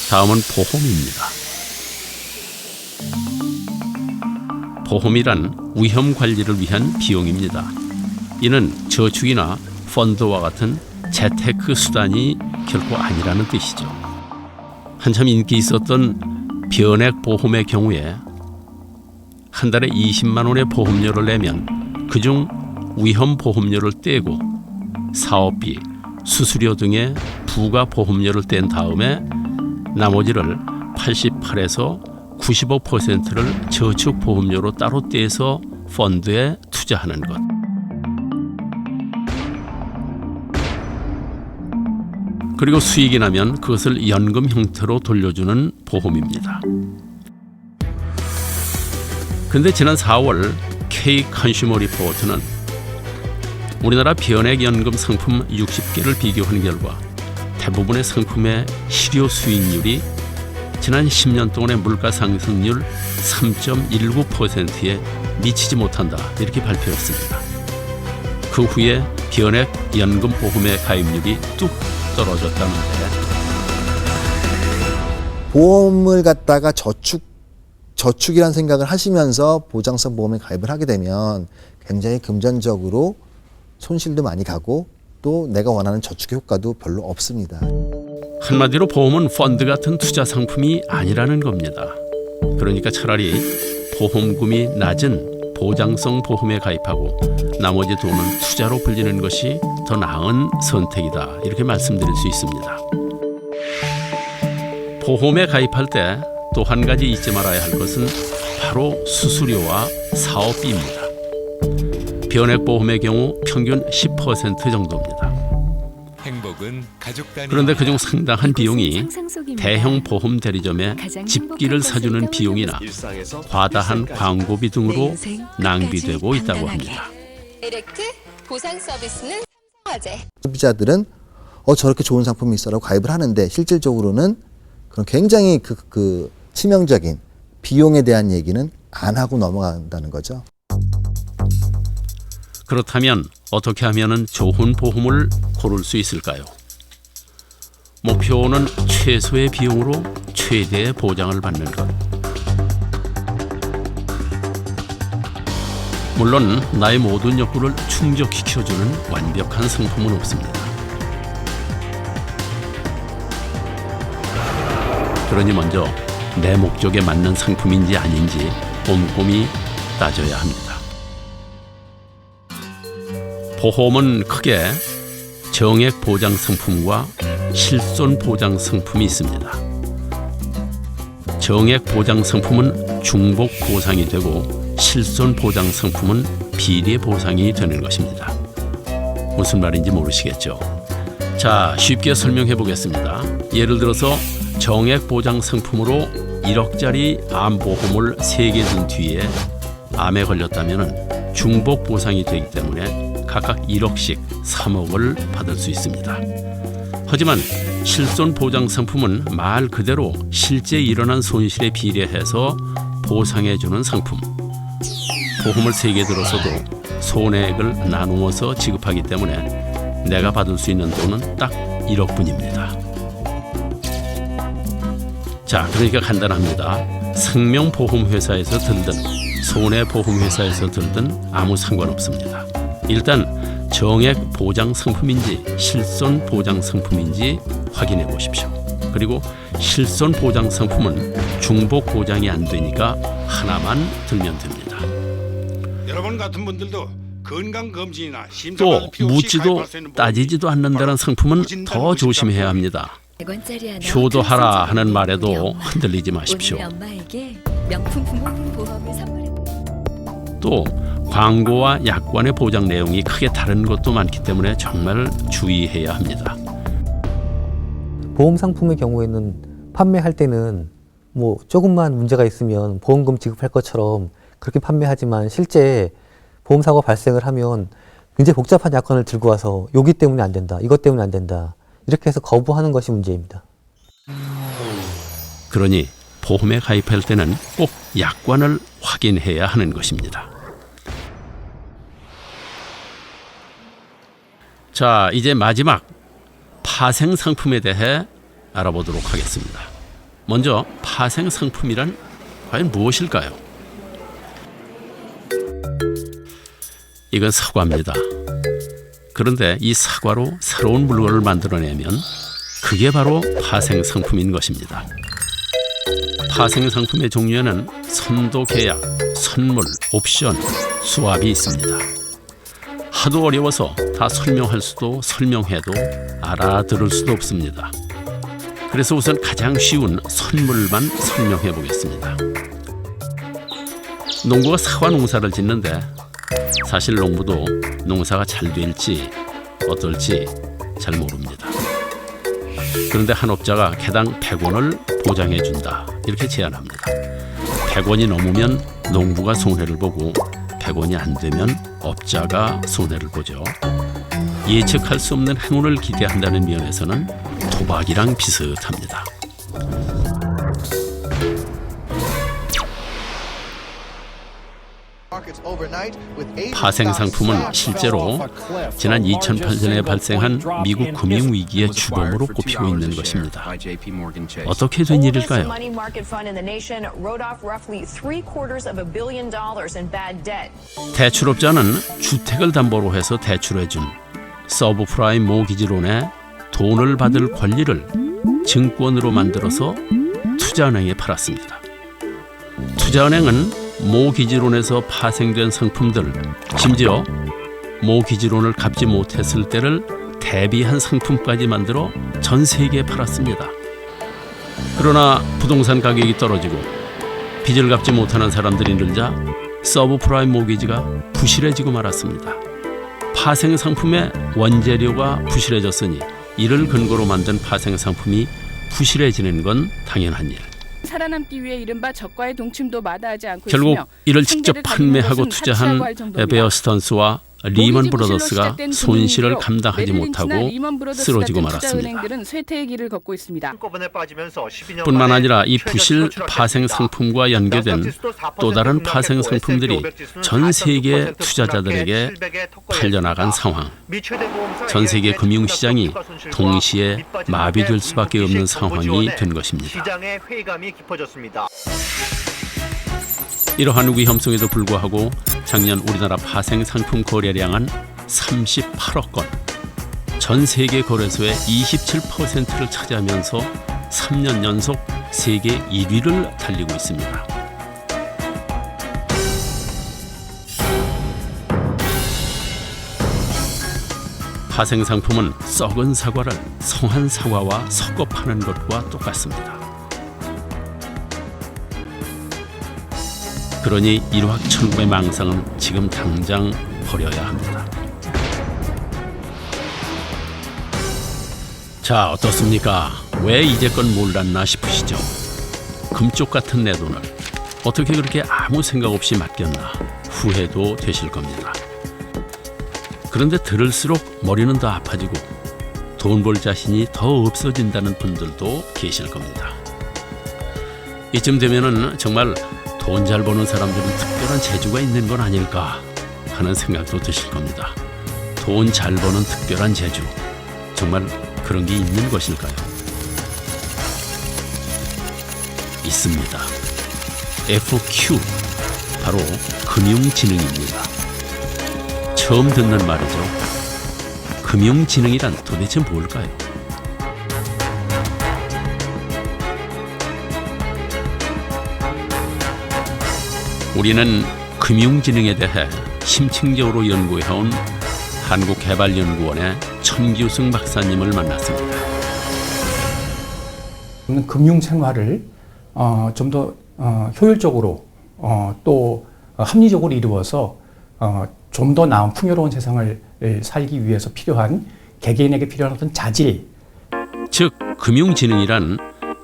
다음은 보험입니다. 보험이란 위험 관리를 위한 비용입니다. 이는 저축이나 펀드와 같은 재테크 수단이 결코 아니라는 뜻이죠. 한참 인기 있었던 변액보험의 경우에 한 달에 20만 원의 보험료를 내면 그중 위험보험료를 떼고 사업비, 수수료 등의 부가 보험료를 뗀 다음에 나머지를 88에서 95%를 저축보험료로 따로 떼서 펀드에 투자하는 것. 그리고 수익이 나면 그것을 연금 형태로 돌려주는 보험입니다. 근데 지난 4월 K 컨슈머 리포트는 우리나라 변액연금 상품 60개를 비교한 결과 대부분의 상품의 실효 수익률이 지난 10년 동안의 물가 상승률 3.19%에 미치지 못한다 이렇게 발표했습니다. 그 후에 변액연금보험의 가입률이 뚝 떨어졌다는데 보험을 갖다가 저축이라는 생각을 하시면서 보장성 보험에 가입을 하게 되면 굉장히 금전적으로 손실도 많이 가고 또 내가 원하는 저축 효과도 별로 없습니다. 한마디로 보험은 펀드 같은 투자 상품이 아니라는 겁니다. 그러니까 차라리 보험금이 낮은 보장성 보험에 가입하고 나머지 돈은 투자로 불리는 것이 더 나은 선택이다 이렇게 말씀드릴 수 있습니다. 보험에 가입할 때 또 한 가지 잊지 말아야 할 것은 바로 수수료와 사업비입니다. 변액보험의 경우 평균 10% 정도입니다. 행복은 가족 단위. 그런데 그중 상당한 비용이 대형 보험 대리점에 집기를 사주는 비용이나 과다한 광고비 등으로 낭비되고 있다고 합니다. 디렉트 보상 서비스는 삼성화재. 소비자들은 저렇게 좋은 상품이 있어라고 가입을 하는데 실질적으로는 그런 굉장히 그 치명적인 비용에 대한 얘기는 안 하고 넘어간다는 거죠. 그렇다면 어떻게 하면 좋은 보험을 고를 수 있을까요? 목표는 최소의 비용으로 최대의 보장을 받는 것. 물론 나의 모든 욕구를 충족시켜주는 완벽한 상품은 없습니다. 그러니 먼저 내 목적에 맞는 상품인지 아닌지 꼼꼼히 따져야 합니다. 보험은 크게 정액 보장 상품과 실손 보장 상품이 있습니다. 정액 보장 상품은 중복 보상이 되고 실손 보장 상품은 비례 보상이 되는 것입니다. 무슨 말인지 모르시겠죠? 자, 쉽게 설명해 보겠습니다. 예를 들어서 정액 보장 상품으로 1억짜리 암보험을 3개 든 뒤에 암에 걸렸다면 중복 보상이 되기 때문에 각각 1억씩 3억을 받을 수 있습니다. 하지만 실손 보장 상품은 말 그대로 실제 일어난 손실에 비례해서 보상해주는 상품. 보험을 3개 들어서도 손해액을 나누어서 지급하기 때문에 내가 받을 수 있는 돈은 딱 1억뿐입니다. 자, 그러니까 간단합니다. 생명보험회사에서 들든 손해보험회사에서 들든 아무 상관없습니다. 일단 정액 보장 상품인지 실손 보장 상품인지 확인해 보십시오. 그리고 실손 보장 상품은 중복 보장이 안 되니까 하나만 들면 됩니다. 여러분 같은 분들도 건강검진이나 또 묻지도 따지지도 않는다는 상품은 더 조심해야 합니다. 효도하라 하는 말에도 흔들리지 마십시오. 또 광고와 약관의 보장 내용이 크게 다른 것도 많기 때문에 정말 주의해야 합니다. 보험 상품의 경우에는 판매할 때는 뭐 조금만 문제가 있으면 보험금 지급할 것처럼 그렇게 판매하지만 실제 보험사고 발생을 하면 굉장히 복잡한 약관을 들고 와서 여기 때문에 안 된다, 이것 때문에 안 된다 이렇게 해서 거부하는 것이 문제입니다. 그러니 보험에 가입할 때는 꼭 약관을 확인해야 하는 것입니다. 자, 이제 마지막 파생 상품에 대해 알아보도록 하겠습니다. 먼저 파생 상품이란 과연 무엇일까요? 이건 사과입니다. 그런데 이 사과로 새로운 물건을 만들어내면 그게 바로 파생 상품인 것입니다. 파생 상품의 종류에는 선도 계약, 선물, 옵션, 수합이 있습니다. 하도 어려워서 다 설명할 수도 설명해도 알아들을 수도 없습니다. 그래서 우선 가장 쉬운 선물만 설명해 보겠습니다. 농부가 사과 농사를 짓는데 사실 농부도 농사가 잘 될지 어떨지 잘 모릅니다. 그런데 한 업자가 개당 100원을 보장해준다 이렇게 제안합니다. 100원이 넘으면 농부가 손해를 보고 100원이 안 되면 업자가 손해를 보죠. 예측할 수 없는 행운을 기대한다는 면에서는 도박이랑 비슷합니다. 파생 상품은 실제로 지난 2008년에 발생한 미국 금융위기의 주범으로 꼽히고 있는 것입니다. 어떻게 된 일일까요? 대출업자는 주택을 담보로 해서 대출해준 서브프라임 모기지론에 돈을 받을 권리를 증권으로 만들어서 투자은행에 팔았습니다. 투자은행은 모기지론에서 파생된 상품들, 심지어 모기지론을 갚지 못했을 때를 대비한 상품까지 만들어 전 세계에 팔았습니다. 그러나 부동산 가격이 떨어지고 빚을 갚지 못하는 사람들이 늘자 서브프라임 모기지가 부실해지고 말았습니다. 파생 상품의 원재료가 부실해졌으니 이를 근거로 만든 파생 상품이 부실해지는 건 당연한 일. 살아남기 위해 이른바 저가의 동침도 마다하지 않고 결국 있으며 이를 직접 판매하고 투자한 베어스턴스와 리먼 브로더스가 손실을 감당하지 못하고 쓰러지고 말았습니다. 쇠퇴의 길을 걷고 있습니다. 뿐만 아니라 이 부실 파생 상품과 연계된 또 다른 파생 상품들이 전 세계 투자자들에게 팔려나간 상황. 전 세계 금융시장이 동시에 마비될 수밖에 없는 상황이 된 것입니다. 이러한 위험성에도 불구하고 작년 우리나라 파생 상품 거래량은 38억 건, 전 세계 거래소의 27%를 차지하면서 3년 연속 세계 1위를 달리고 있습니다. 파생 상품은 썩은 사과를 성한 사과와 섞어 파는 것과 똑같습니다. 그러니 일확천금의 망상은 지금 당장 버려야 합니다. 자, 어떻습니까? 왜 이제껏 몰랐나 싶으시죠? 금쪽 같은 내 돈을 어떻게 그렇게 아무 생각 없이 맡겼나 후회도 되실 겁니다. 그런데 들을수록 머리는 더 아파지고 돈 벌 자신이 더 없어진다는 분들도 계실 겁니다. 이쯤 되면은 정말 돈 잘 버는 사람들은 특별한 재주가 있는 건 아닐까 하는 생각도 드실 겁니다. 돈 잘 버는 특별한 재주, 정말 그런 게 있는 것일까요? 있습니다. FQ, 바로 금융지능입니다. 처음 듣는 말이죠. 금융지능이란 도대체 뭘까요? 우리는 금융지능에 대해 심층적으로 연구해온 한국개발연구원의 천규승 박사님을 만났습니다. 금융생활을 좀 더 효율적으로 또 합리적으로 이루어서 좀 더 나은 풍요로운 세상을 살기 위해서 필요한 개개인에게 필요한 어떤 자질, 즉 금융지능이란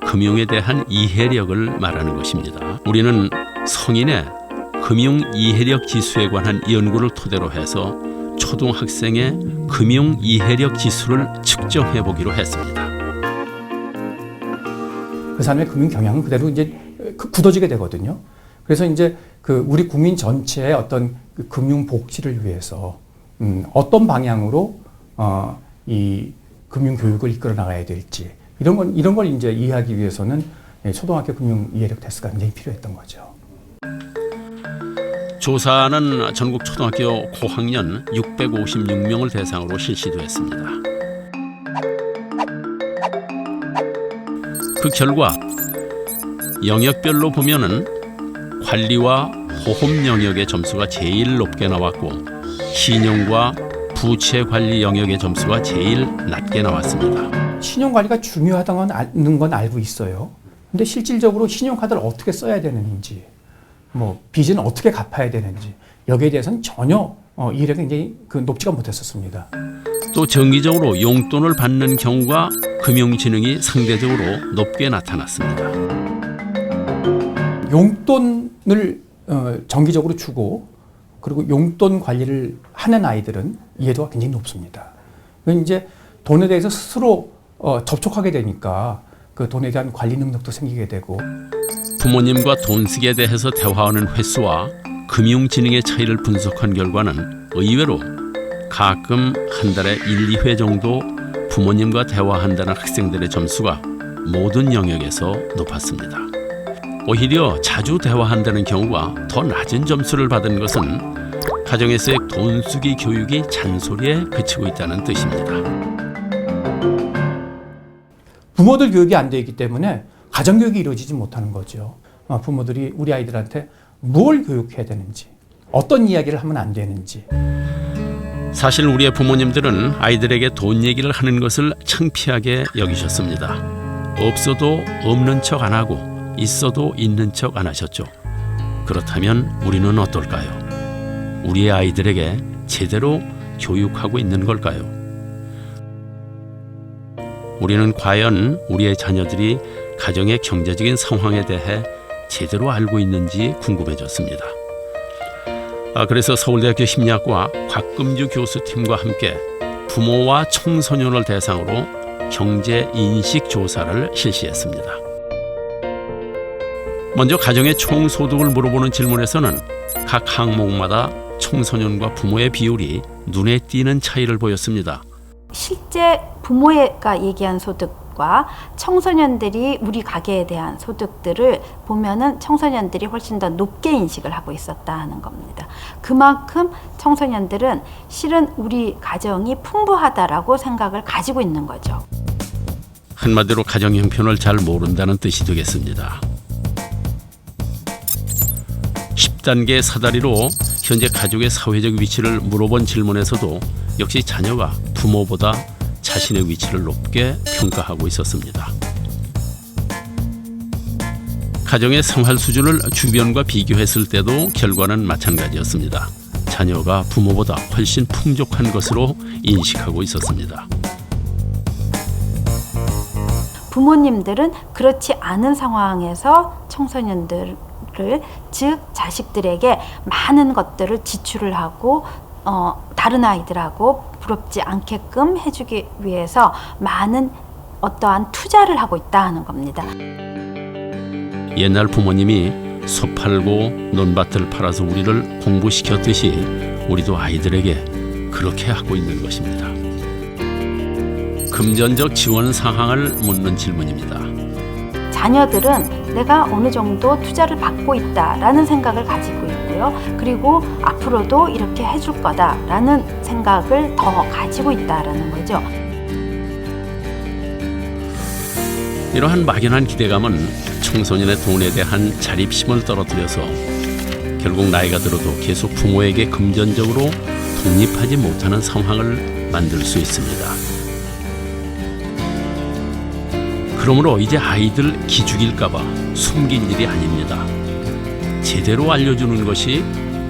금융에 대한 이해력을 말하는 것입니다. 우리는 성인의 금융 이해력 지수에 관한 연구를 토대로 해서 초등학생의 금융 이해력 지수를 측정해 보기로 했습니다. 그 사람의 금융 경향은 그대로 이제 굳어지게 되거든요. 그래서 이제 그 우리 국민 전체의 어떤 그 금융 복지를 위해서 어떤 방향으로 이 금융 교육을 이끌어 나가야 될지 이런 걸 이제 이해하기 위해서는 초등학교 금융 이해력 테스트가 굉장히 필요했던 거죠. 조사는 전국 초등학교 고학년 656명을 대상으로 실시도 했습니다. 그 결과 영역별로 보면은 관리와 보험 영역의 점수가 제일 높게 나왔고 신용과 부채 관리 영역의 점수가 제일 낮게 나왔습니다. 신용 관리가 중요하다는 건 알고 있어요. 근데 실질적으로 신용카드를 어떻게 써야 되는지, 뭐 빚은 어떻게 갚아야 되는지 여기에 대해서는 전혀 이해력이 굉장히 높지가 못했었습니다. 또 정기적으로 용돈을 받는 경우가 금융지능이 상대적으로 높게 나타났습니다. 용돈을 정기적으로 주고 그리고 용돈 관리를 하는 아이들은 이해도가 굉장히 높습니다. 이제 돈에 대해서 스스로 접촉하게 되니까 그 돈에 대한 관리 능력도 생기게 되고 부모님과 돈 쓰기에 대해서 대화하는 횟수와 금융지능의 차이를 분석한 결과는 의외로 가끔 한 달에 1, 2회 정도 부모님과 대화한다는 학생들의 점수가 모든 영역에서 높았습니다. 오히려 자주 대화한다는 경우가 더 낮은 점수를 받은 것은 가정에서의 돈 쓰기 교육이 잔소리에 그치고 있다는 뜻입니다. 부모들 교육이 안 되어 있기 때문에 가정교육이 이루어지지 못하는 거죠. 부모들이 우리 아이들한테 뭘 교육해야 되는지, 어떤 이야기를 하면 안 되는지. 사실 우리의 부모님들은 아이들에게 돈 얘기를 하는 것을 창피하게 여기셨습니다. 없어도 없는 척 안 하고 있어도 있는 척 안 하셨죠. 그렇다면 우리는 어떨까요? 우리의 아이들에게 제대로 교육하고 있는 걸까요? 우리는 과연 우리의 자녀들이 가정의 경제적인 상황에 대해 제대로 알고 있는지 궁금해졌습니다. 그래서 서울대학교 심리학과 곽금주 교수팀과 함께 부모와 청소년을 대상으로 경제 인식 조사를 실시했습니다. 먼저 가정의 총 소득을 물어보는 질문에서는 각 항목마다 청소년과 부모의 비율이 눈에 띄는 차이를 보였습니다. 실제 부모가 얘기한 소득과 청소년들이 우리 가계에 대한 소득들을 보면은 청소년들이 훨씬 더 높게 인식을 하고 있었다는 겁니다. 그만큼 청소년들은 실은 우리 가정이 풍부하다라고 생각을 가지고 있는 거죠. 한마디로 가정 형편을 잘 모른다는 뜻이 되겠습니다. 10단계 사다리로 현재 가족의 사회적 위치를 물어본 질문에서도 역시 자녀가 부모보다 자신의 위치를 높게 평가하고 있었습니다. 가정의 생활 수준을 주변과 비교했을 때도 결과는 마찬가지였습니다. 자녀가 부모보다 훨씬 풍족한 것으로 인식하고 있었습니다. 부모님들은 그렇지 않은 상황에서 청소년들을, 즉 자식들에게 많은 것들을 지출을 하고 다른 아이들하고 부럽지 않게끔 해주기 위해서 많은 어떠한 투자를 하고 있다는 겁니다. 옛날 부모님이 소 팔고 논밭을 팔아서 우리를 공부시켰듯이 우리도 아이들에게 그렇게 하고 있는 것입니다. 금전적 지원 상황을 묻는 질문입니다. 자녀들은 내가 어느 정도 투자를 받고 있다라는 생각을 가지고 있고요. 그리고 앞으로도 이렇게 해줄 거다라는 생각을 더 가지고 있다라는 거죠. 이러한 막연한 기대감은 청소년의 돈에 대한 자립심을 떨어뜨려서 결국 나이가 들어도 계속 부모에게 금전적으로 독립하지 못하는 상황을 만들 수 있습니다. 그러므로 이제 아이들 기죽일까 봐 숨긴 일이 아닙니다. 제대로 알려주는 것이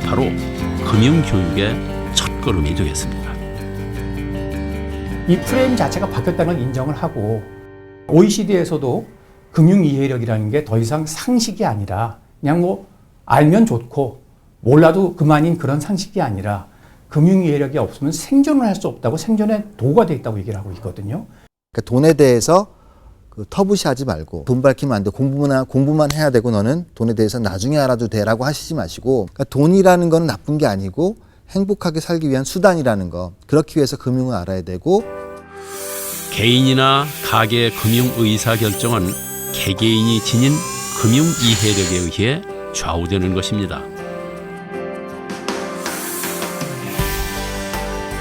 바로 금융교육의 첫걸음이 되겠습니다. 이 프레임 자체가 바뀌었다는 걸 인정을 하고 OECD에서도 금융 이해력이라는 게 더 이상 상식이 아니라 그냥 뭐 알면 좋고 몰라도 그만인 그런 상식이 아니라 금융 이해력이 없으면 생존을 할 수 없다고 생존의 도구가 되어 있다고 얘기를 하고 있거든요. 그러니까 돈에 대해서 터부시하지 말고 돈 밝히면 안 돼. 공부만 해야 되고 너는 돈에 대해서 나중에 알아도 돼라고 하시지 마시고 그러니까 돈이라는 건 나쁜 게 아니고 행복하게 살기 위한 수단이라는 거. 그렇기 위해서 금융을 알아야 되고 개인이나 가계의 금융 의사결정은 개개인이 지닌 금융 이해력에 의해 좌우되는 것입니다.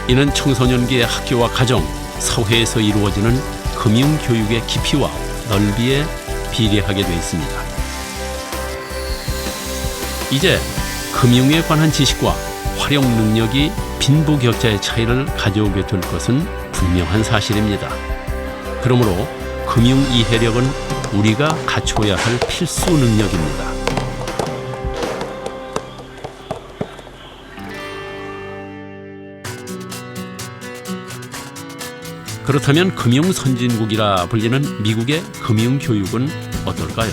이는 청소년기의 학교와 가정, 사회에서 이루어지는 금융교육의 깊이와 넓이에 비례하게 되어 있습니다. 이제 금융에 관한 지식과 활용 능력이 빈부격차의 차이를 가져오게 될 것은 분명한 사실입니다. 그러므로 금융 이해력은 우리가 갖춰야 할 필수 능력입니다. 그렇다면 금융 선진국이라 불리는 미국의 금융 교육은 어떨까요?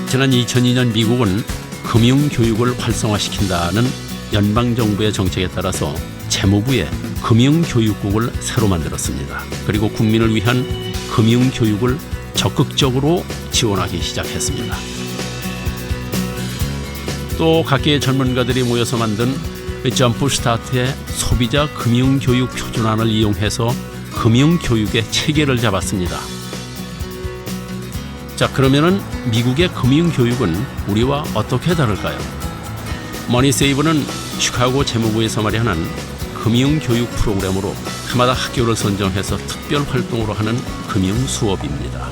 지난 2002년 미국은 금융 교육을 활성화시킨다는 연방정부의 정책에 따라서 재무부에 금융교육국을 새로 만들었습니다. 그리고 국민을 위한 금융교육을 적극적으로 지원하기 시작했습니다. 또 각계의 전문가들이 모여서 만든 점프스타트의 소비자 금융교육 표준안을 이용해서 금융교육의 체계를 잡았습니다. 자, 그러면은 미국의 금융교육은 우리와 어떻게 다를까요? 머니세이브는 시카고 재무부에서 마련한 금융교육 프로그램으로 해마다 학교를 선정해서 특별 활동으로 하는 금융 수업입니다.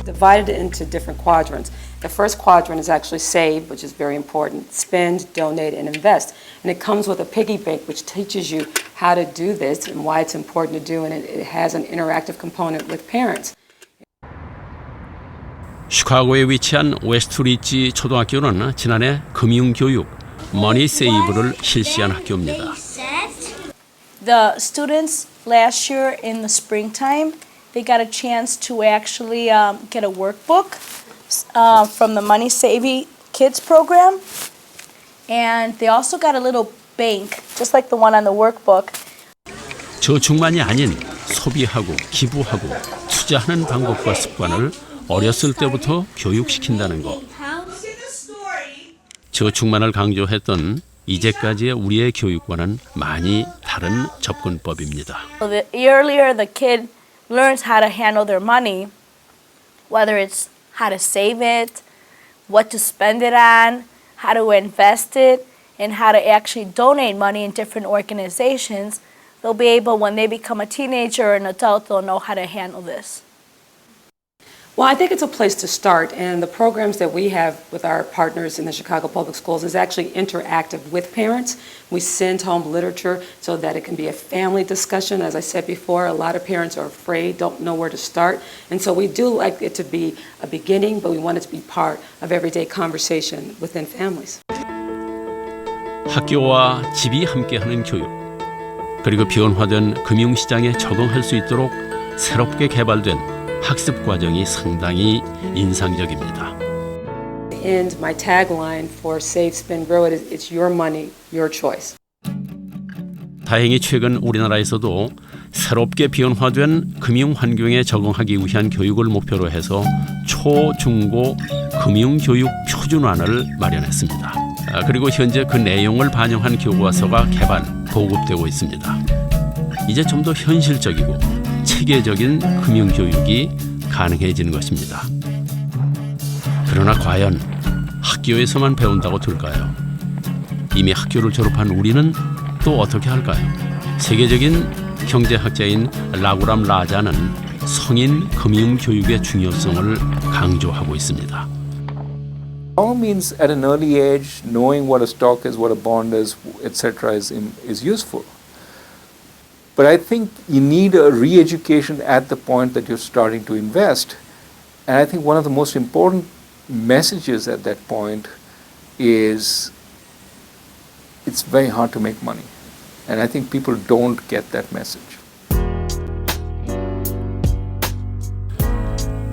Divided into different quadrants. The first quadrant is actually save, which is very important. Spend, donate, and invest. And it comes with a piggy bank, which teaches you how to do this and why it's important to do. And it has an interactive component with parents. 시카고에 위치한 웨스트리지 초등학교는 지난해 금융교육 머니세이브를 실시한 학교입니다. The students last year in the springtime, they got a chance to actually get a workbook from the Money Savvy Kids program. And they also got a little bank, just like the one on the workbook. 저축만이 아닌 소비하고 기부하고 투자하는 방법과 습관을 어렸을 때부터 교육시킨다는 것. 저축만을 강조했던 이제까지의 우리의 교육과는 많이 다른 접근법입니다. The earlier the kid learns how to handle their money, whether it's how to save it, what to spend it on, how to invest it, and how to actually donate money in different organizations, they'll be able, when they become a teenager or an adult, they'll know how to handle this. Well, I think it's a place to start, and the programs that we have with our partners in the Chicago Public Schools is actually interactive with parents. We send home literature so that it can be a family discussion. As I said before, a lot of parents are afraid, don't know where to start, and so we do like it to be a beginning, but we want it to be part of everyday conversation within families. 학교와 집이 함께하는 교육, 그리고 변화된 금융시장에 적응할 수 있도록 새롭게 개발된 학습 과정이 상당히 인상적입니다. And my tagline for Save, Spend, Grow It is it's your money, your choice. 다행히 최근 우리나라에서도 새롭게 변화된 금융 환경에 적응하기 위한 교육을 목표로 해서 초, 중고 금융교육 표준안을 마련했습니다. 그리고 현재 그 내용을 반영한 교과서가 개발, 보급되고 있습니다. 이제 좀 더 현실적이고 체계적인 금융교육이 가능해지는 것입니다. 그러나 과연 학교에서만 배운다고 될까요? 이미 학교를 졸업한 우리는 또 어떻게 할까요? 세계적인 경제학자인 라구람 라자는 성인 금융교육의 중요성을 강조하고 있습니다. By all means, at an early age, knowing what a stock is, what a bond is, etc., is useful. But I think you need a re-education at the point that you're starting to invest. And I think one of the most important messages at that point is it's very hard to make money. And I think people don't get that message.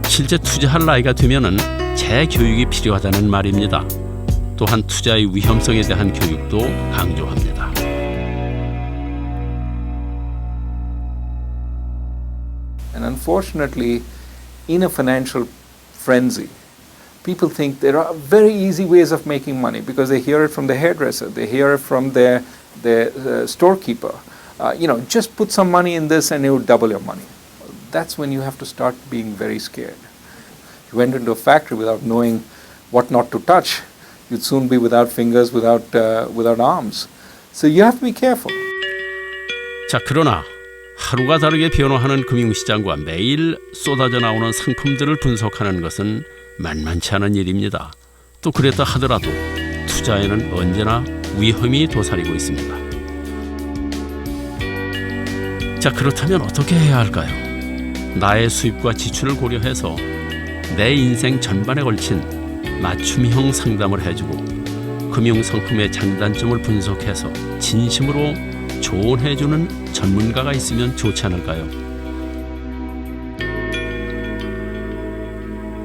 실제 투자할 나이가 되면은 재교육이 필요하다는 말입니다. 또한 투자의 위험성에 대한 교육도 강조합니다. And unfortunately, in a financial frenzy, people think there are very easy ways of making money because they hear it from the hairdresser, they hear it from their storekeeper. Just put some money in this and it will double your money. That's when you have to start being very scared. You went into a factory without knowing what not to touch. You'd soon be without fingers, without arms. So you have to be careful. 자, 그러나 하루가 다르게 변화하는 금융시장과 매일 쏟아져 나오는 상품들을 분석하는 것은 만만치 않은 일입니다. 또 그랬다 하더라도 투자에는 언제나 위험이 도사리고 있습니다. 자, 그렇다면 어떻게 해야 할까요? 나의 수입과 지출을 고려해서 내 인생 전반에 걸친 맞춤형 상담을 해주고 금융상품의 장단점을 분석해서 진심으로 조언해주는 전문가가 있으면 좋지 않을까요?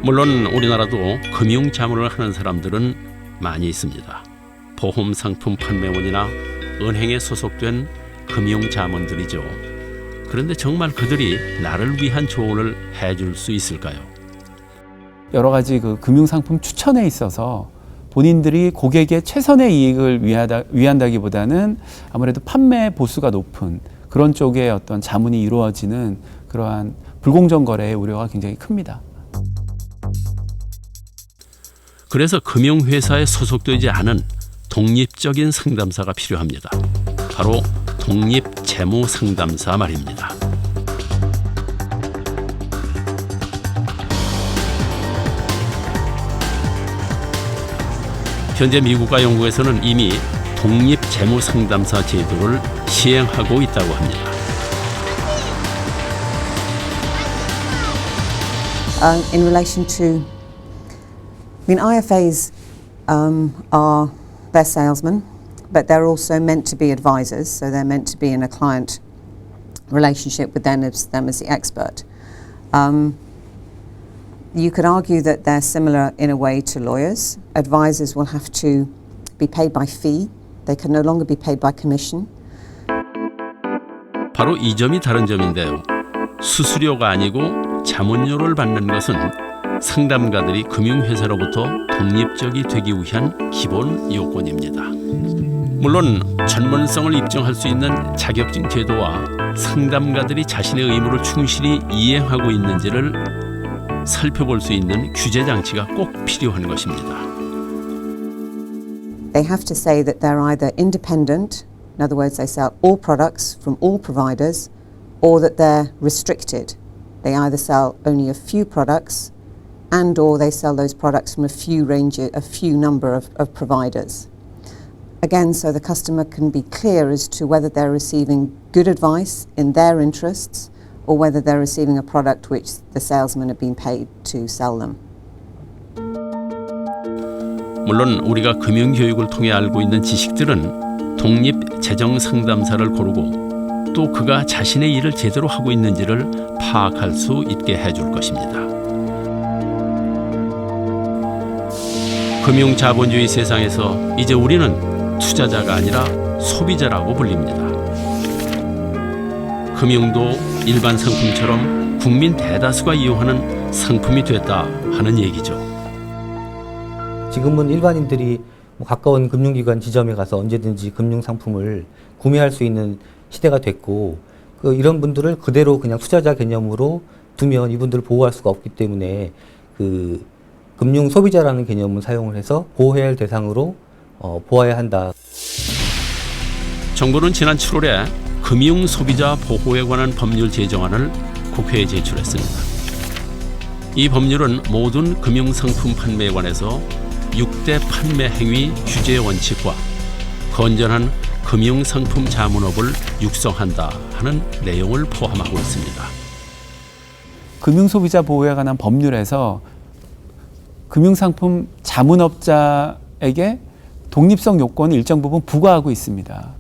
물론 우리나라도 금융 자문을 하는 사람들은 많이 있습니다. 보험 상품 판매원이나 은행에 소속된 금융 자문들이죠. 그런데 정말 그들이 나를 위한 조언을 해줄 수 있을까요? 여러 가지 그 금융 상품 추천에 있어서 본인들이 고객의 최선의 이익을 위한다기보다는 아무래도 판매 보수가 높은 그런 쪽의 어떤 자문이 이루어지는 그러한 불공정 거래의 우려가 굉장히 큽니다. 그래서 금융회사에 소속되지 않은 독립적인 상담사가 필요합니다. 바로 독립재무상담사 말입니다. 현재 미국과 영국에서는 이미 독립재무상담사 제도를 시행하고 있다고 합니다. In relation to, IFAs are they're salesmen, but they're also meant to be advisors. So they're meant to be in a client relationship with them as the expert. You could argue that they're similar in a way to lawyers. Advisors will have to be paid by fee. They can no longer be paid by commission. 바로 이 점이 다른 점인데요. 수수료가 아니고 자문료를 받는 것은 상담가들이 금융회사로부터 독립적이 되기 위한 기본 요건입니다. 물론 전문성을 입증할 수 있는 자격증 제도와 상담가들이 자신의 의무를 충실히 이행하고 있는지를 살펴볼 수 있는 규제 장치가 꼭 필요한 것입니다. They have to say that they're either independent, in other words, they sell all products from all providers, or that they're restricted. They either sell only a few products and or they sell those products from a few number of providers. Again, so the customer can be clear as to whether they're receiving good advice in their interests or whether they're receiving a product which the salesmen have been paid to sell them. 물론 우리가 금융교육을 통해 알고 있는 지식들은 독립재정상담사를 고르고 또 그가 자신의 일을 제대로 하고 있는지를 파악할 수 있게 해줄 것입니다. 금융자본주의 세상에서 이제 우리는 투자자가 아니라 소비자라고 불립니다. 금융도 일반 상품처럼 국민 대다수가 이용하는 상품이 됐다 하는 얘기죠. 지금은 일반인들이 가까운 금융기관 지점에 가서 언제든지 금융상품을 구매할 수 있는 시대가 됐고 이런 분들을 그대로 그냥 투자자 개념으로 두면 이분들을 보호할 수가 없기 때문에 금융 소비자라는 개념을 사용을 해서 보호해야 할 대상으로 보아야 한다. 정부는 지난 7월에 금융 소비자 보호에 관한 법률 제정안을 국회에 제출했습니다. 이 법률은 모든 금융상품 판매에 관해서 6대 판매 행위 규제 원칙과 건전한 금융상품 자문업을 육성한다 하는 내용을 포함하고 있습니다. 금융소비자 보호에 관한 법률에서 금융상품 자문업자에게 독립성 요건을 일정 부분 부과하고 있습니다.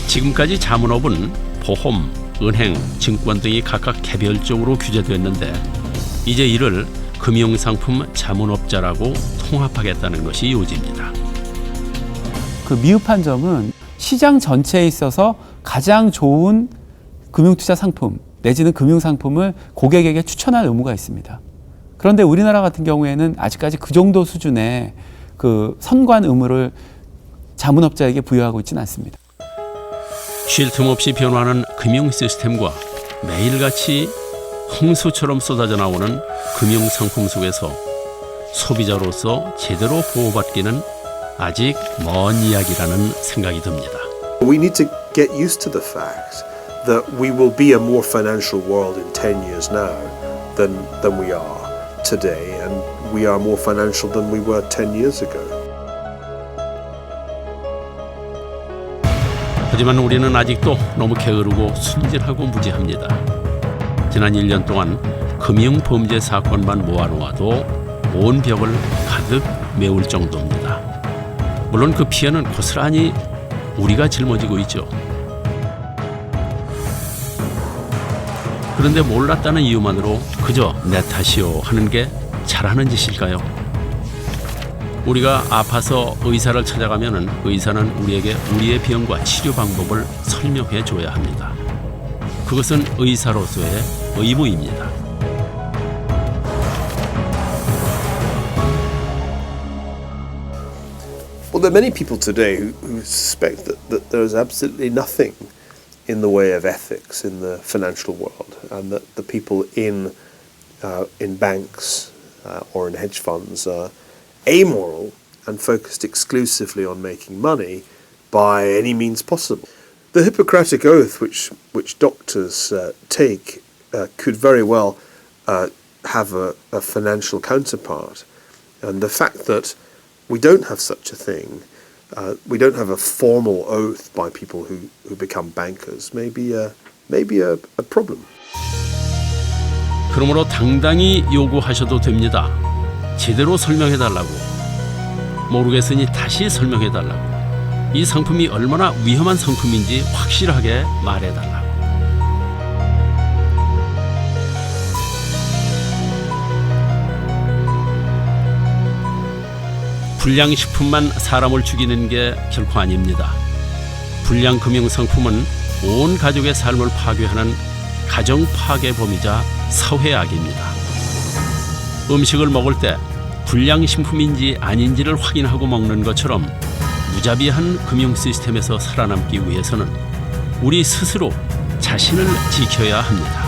지금까지 자문업은 보험, 은행, 증권 등이 각각 개별적으로 규제됐는데 이제 이를 금융상품 자문업자라고 통합하겠다는 것이 요지입니다. 그 미흡한 점은 시장 전체에 있어서 가장 좋은 금융투자 상품 내지는 금융상품을 고객에게 추천할 의무가 있습니다. 그런데 우리나라 같은 경우에는 아직까지 그 정도 수준의 그 선관 의무를 자문업자에게 부여하고 있지는 않습니다. 쉴 틈 없이 변화하는 금융 시스템과 매일같이 홍수처럼 쏟아져 나오는 금융 상품 속에서 소비자로서 제대로 보호받기는 아직 먼 이야기라는 생각이 듭니다. We need to get used to the fact that we will be a more financial world in 10 years now than we are today, and we are more financial than we were 10 years ago. 하지만 우리는 아직도 너무 게으르고 순진하고 무지합니다. 지난 1년 동안 금융범죄 사건만 모아놓아도 온 벽을 가득 메울 정도입니다. 물론 그 피해는 고스란히 우리가 짊어지고 있죠. 그런데 몰랐다는 이유만으로 그저 내 탓이요 하는 게 잘하는 짓일까요? 우리가 아파서 의사를 찾아가면은 의사는 우리에게 우리의 병과 치료 방법을 설명해 줘야 합니다. 그것은 의사로서의 의무입니다. Well, there are many people today who suspect that there is absolutely nothing in the way of ethics in the financial world, and that the people in banks or in hedge funds are amoral and focused exclusively on making money by any means possible. The Hippocratic Oath, which doctors take, could very well have a financial counterpart, and the fact that we don't have such a thing, we don't have a formal oath by people who become bankers, may be a problem. 그러므로 당당히 요구하셔도 됩니다. 제대로 설명해달라고. 모르겠으니 다시 설명해달라고. 이 상품이 얼마나 위험한 상품인지 확실하게 말해달라고. 불량식품만 사람을 죽이는 게 결코 아닙니다. 불량금융상품은 온 가족의 삶을 파괴하는 가정 파괴범이자 사회악입니다. 음식을 먹을 때 불량식품인지 아닌지를 확인하고 먹는 것처럼 무자비한 금융 시스템에서 살아남기 위해서는 우리 스스로 자신을 지켜야 합니다.